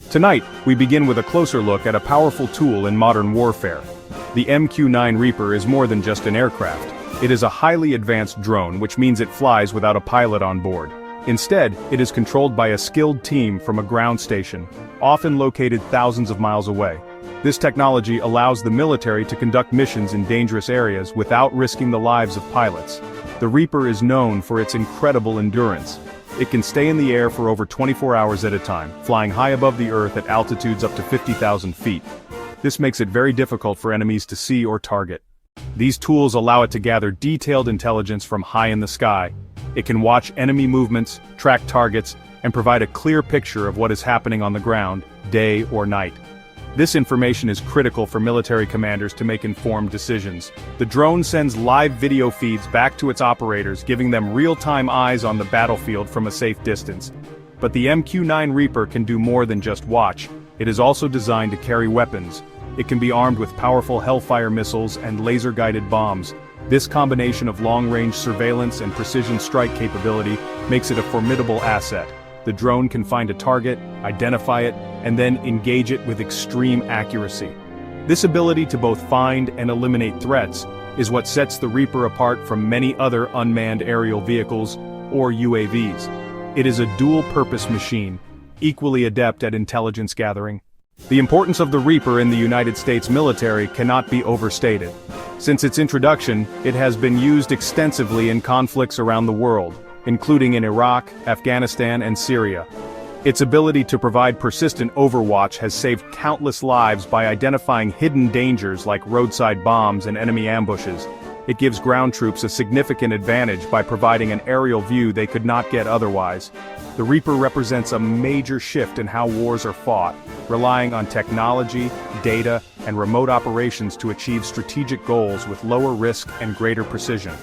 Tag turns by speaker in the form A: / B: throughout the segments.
A: Tonight, we begin with a closer look at a powerful tool in modern warfare. The MQ-9 Reaper is more than just an aircraft. It is a highly advanced drone, which means it flies without a pilot on board. Instead, it is controlled by a skilled team from a ground station, often located thousands of miles away. This technology allows the military to conduct missions in dangerous areas without risking the lives of pilots. The Reaper is known for its incredible endurance. It can stay in the air for over 24 hours at a time, flying high above the Earth at altitudes up to 50,000 feet. This makes it very difficult for enemies to see or target. These tools allow it to gather detailed intelligence from high in the sky. It can watch enemy movements, track targets, and provide a clear picture of what is happening on the ground, day or night. This information is critical for military commanders to make informed decisions. The drone sends live video feeds back to its operators, giving them real-time eyes on the battlefield from a safe distance. But the MQ-9 Reaper can do more than just watch. It is also designed to carry weapons. It can be armed with powerful Hellfire missiles and laser-guided bombs. This combination of long-range surveillance and precision strike capability makes it a formidable asset. The drone can find a target, identify it, and then engage it with extreme accuracy. This ability to both find and eliminate threats is what sets the Reaper apart from many other unmanned aerial vehicles, or UAVs. It is a dual-purpose machine, equally adept at intelligence gathering. The importance of the Reaper in the United States military cannot be overstated. Since its introduction, it has been used extensively in conflicts around the world, including in Iraq, Afghanistan, and Syria. Its ability to provide persistent overwatch has saved countless lives by identifying hidden dangers like roadside bombs and enemy ambushes. It gives ground troops a significant advantage by providing an aerial view they could not get otherwise. The Reaper represents a major shift in how wars are fought, relying on technology, data, and remote operations to achieve strategic goals with lower risk and greater precision.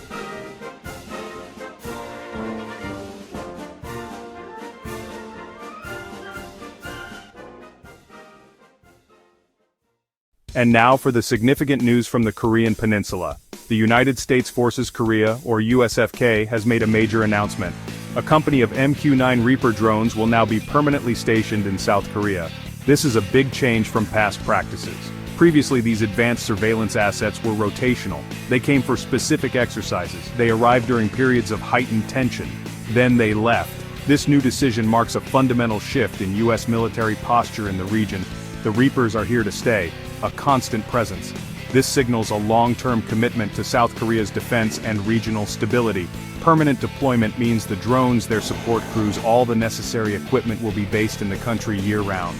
A: And now for the significant news from the Korean Peninsula. The United States Forces Korea, or USFK, has made a major announcement. A company of MQ-9 Reaper drones will now be permanently stationed in South Korea. This is a big change from past practices. Previously, these advanced surveillance assets were rotational. They came for specific exercises. They arrived during periods of heightened tension. Then they left. This new decision marks a fundamental shift in U.S. military posture in the region. The Reapers are here to stay, a constant presence. This signals a long-term commitment to South Korea's defense and regional stability. Permanent deployment means the drones, their support crews, all the necessary equipment will be based in the country year-round.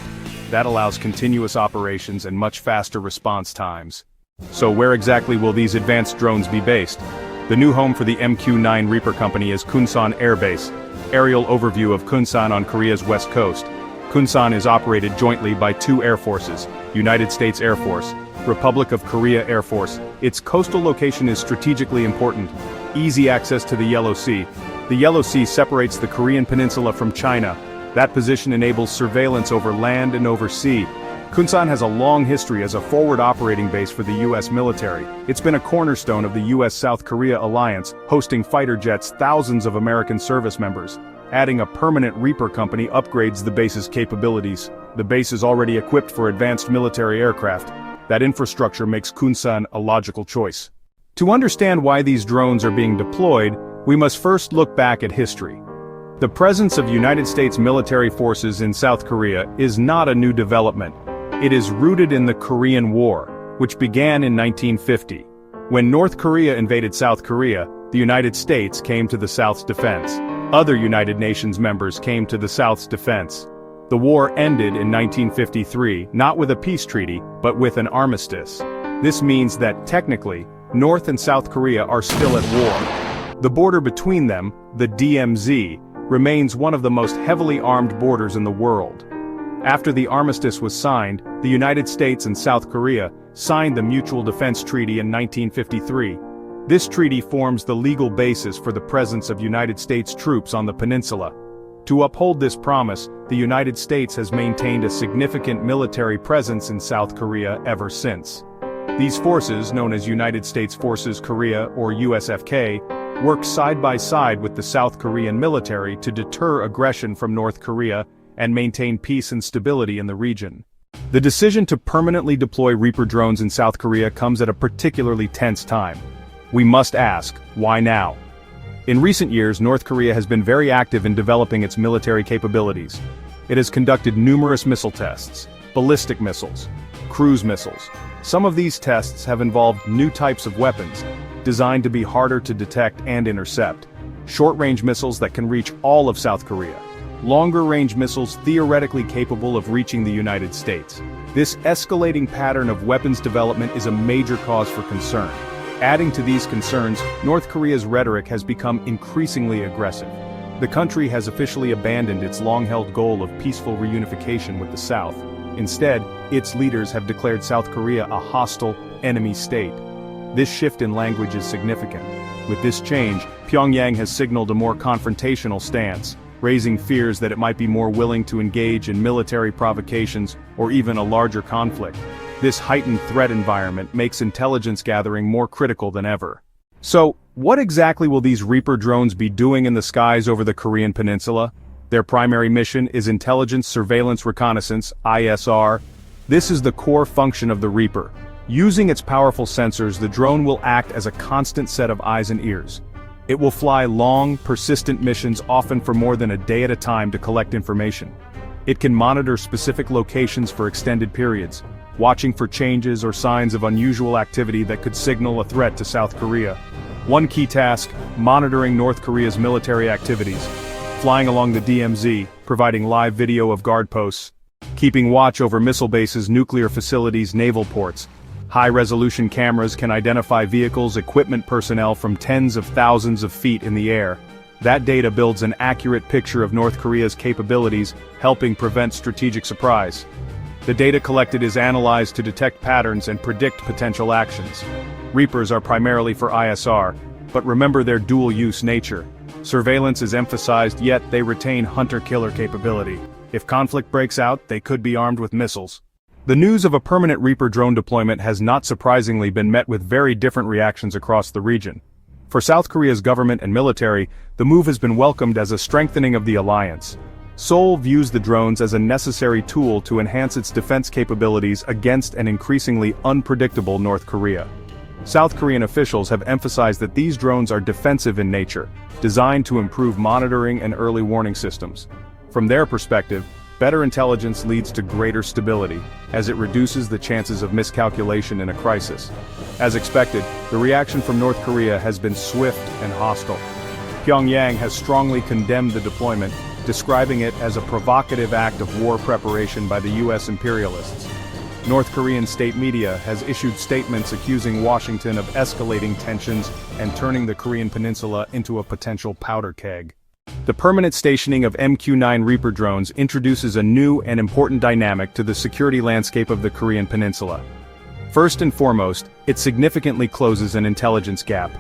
A: That allows continuous operations and much faster response times. So where exactly will these advanced drones be based? The new home for the MQ-9 Reaper company is Kunsan Air Base. Aerial overview of Kunsan on Korea's west coast. Kunsan is operated jointly by two air forces, United States Air Force, Republic of Korea Air Force. Its coastal location is strategically important. Easy access to the Yellow Sea. The Yellow Sea separates the Korean Peninsula from China. That position enables surveillance over land and over sea. Kunsan has a long history as a forward operating base for the U.S. military. It's been a cornerstone of the U.S.-South Korea alliance, hosting fighter jets, thousands of American service members. Adding a permanent Reaper company upgrades the base's capabilities. The base is already equipped for advanced military aircraft. That infrastructure makes Kunsan a logical choice. To understand why these drones are being deployed, we must first look back at history. The presence of United States military forces in South Korea is not a new development. It is rooted in the Korean War, which began in 1950. When North Korea invaded South Korea, the United States came to the South's defense. Other United Nations members came to the South's defense. The war ended in 1953, not with a peace treaty, but with an armistice. This means that, technically, North and South Korea are still at war. The border between them, the DMZ, remains one of the most heavily armed borders in the world. After the armistice was signed, the United States and South Korea signed the Mutual Defense Treaty in 1953. This treaty forms the legal basis for the presence of United States troops on the peninsula. To uphold this promise, the United States has maintained a significant military presence in South Korea ever since. These forces, known as United States Forces Korea or USFK, work side by side with the South Korean military to deter aggression from North Korea and maintain peace and stability in the region. The decision to permanently deploy Reaper drones in South Korea comes at a particularly tense time. We must ask, why now? In recent years, North Korea has been very active in developing its military capabilities. It has conducted numerous missile tests, ballistic missiles, cruise missiles. Some of these tests have involved new types of weapons, designed to be harder to detect and intercept. Short-range missiles that can reach all of South Korea. Longer-range missiles theoretically capable of reaching the United States. This escalating pattern of weapons development is a major cause for concern. Adding to these concerns, North Korea's rhetoric has become increasingly aggressive. The country has officially abandoned its long-held goal of peaceful reunification with the South. Instead, its leaders have declared South Korea a hostile, enemy state. This shift in language is significant. With this change, Pyongyang has signaled a more confrontational stance, raising fears that it might be more willing to engage in military provocations or even a larger conflict. This heightened threat environment makes intelligence gathering more critical than ever. So, what exactly will these Reaper drones be doing in the skies over the Korean Peninsula? Their primary mission is intelligence, surveillance, reconnaissance, ISR. This is the core function of the Reaper. Using its powerful sensors, the drone will act as a constant set of eyes and ears. It will fly long, persistent missions, often for more than a day at a time, to collect information. It can monitor specific locations for extended periods, watching for changes or signs of unusual activity that could signal a threat to South Korea. One key task: monitoring North Korea's military activities. Flying along the DMZ, providing live video of guard posts. Keeping watch over missile bases, nuclear facilities, naval ports. High-resolution cameras can identify vehicles, equipment, personnel from tens of thousands of feet in the air. That data builds an accurate picture of North Korea's capabilities, helping prevent strategic surprise. The data collected is analyzed to detect patterns and predict potential actions. Reapers are primarily for ISR, but remember their dual-use nature. Surveillance is emphasized, yet they retain hunter-killer capability. If conflict breaks out, they could be armed with missiles. The news of a permanent Reaper drone deployment has not surprisingly been met with very different reactions across the region. For South Korea's government and military, the move has been welcomed as a strengthening of the alliance. Seoul views the drones as a necessary tool to enhance its defense capabilities against an increasingly unpredictable North Korea. South Korean officials have emphasized that these drones are defensive in nature, designed to improve monitoring and early warning systems. From their perspective, better intelligence leads to greater stability, as it reduces the chances of miscalculation in a crisis. As expected, the reaction from North Korea has been swift and hostile. Pyongyang has strongly condemned the deployment, describing it as a provocative act of war preparation by the U.S. imperialists. North Korean state media has issued statements accusing Washington of escalating tensions and turning the Korean Peninsula into a potential powder keg. The permanent stationing of MQ-9 Reaper drones introduces a new and important dynamic to the security landscape of the Korean Peninsula. First and foremost, it significantly closes an intelligence gap.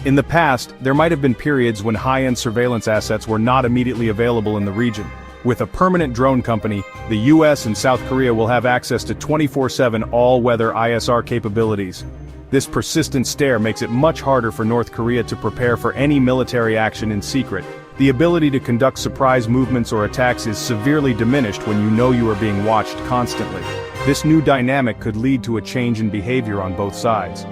A: In the past, there might have been periods when high-end surveillance assets were not immediately available in the region. With a permanent drone company, the US and South Korea will have access to 24/7 all-weather ISR capabilities. This persistent stare makes it much harder for North Korea to prepare for any military action in secret. The ability to conduct surprise movements or attacks is severely diminished when you know you are being watched constantly. This new dynamic could lead to a change in behavior on both sides.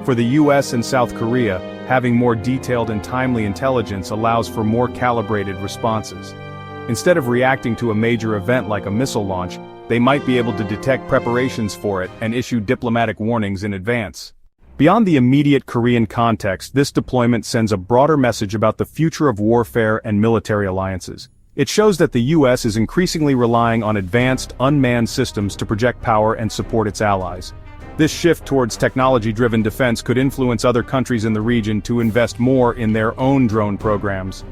A: For the US and South Korea, having more detailed and timely intelligence allows for more calibrated responses. Instead of reacting to a major event like a missile launch, they might be able to detect preparations for it and issue diplomatic warnings in advance. Beyond the immediate Korean context, this deployment sends a broader message about the future of warfare and military alliances. It shows that the US is increasingly relying on advanced, unmanned systems to project power and support its allies. This shift towards technology-driven defense could influence other countries in the region to invest more in their own drone programs.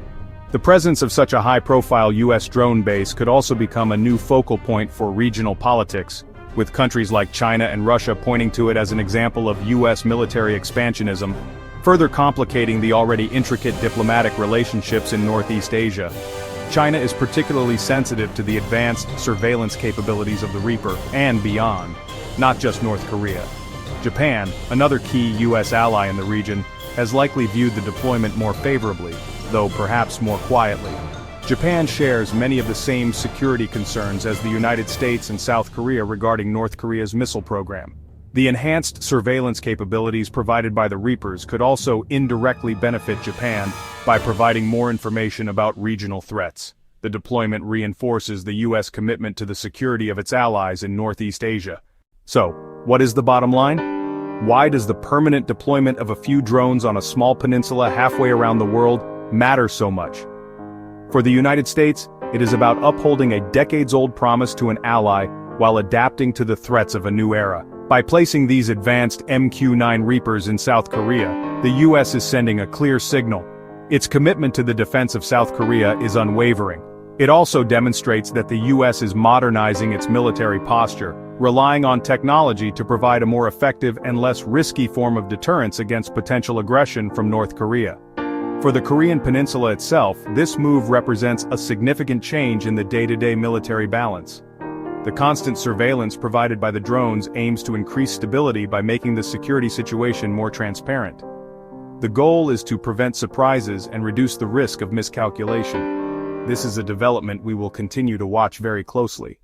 A: The presence of such a high-profile US drone base could also become a new focal point for regional politics, with countries like China and Russia pointing to it as an example of US military expansionism, further complicating the already intricate diplomatic relationships in Northeast Asia. China is particularly sensitive to the advanced surveillance capabilities of the Reaper and beyond, not just North Korea. Japan, another key US ally in the region, has likely viewed the deployment more favorably, though perhaps more quietly. Japan shares many of the same security concerns as the United States and South Korea regarding North Korea's missile program. The enhanced surveillance capabilities provided by the Reapers could also indirectly benefit Japan by providing more information about regional threats. The deployment reinforces the U.S. commitment to the security of its allies in Northeast Asia. So, what is the bottom line? Why does the permanent deployment of a few drones on a small peninsula halfway around the world matter so much? For the United States, it is about upholding a decades-old promise to an ally while adapting to the threats of a new era. By placing these advanced MQ-9 Reapers in South Korea, the U.S. is sending a clear signal. Its commitment to the defense of South Korea is unwavering. It also demonstrates that the U.S. is modernizing its military posture, relying on technology to provide a more effective and less risky form of deterrence against potential aggression from North Korea. For the Korean Peninsula itself, this move represents a significant change in the day-to-day military balance. The constant surveillance provided by the drones aims to increase stability by making the security situation more transparent. The goal is to prevent surprises and reduce the risk of miscalculation. This is a development we will continue to watch very closely.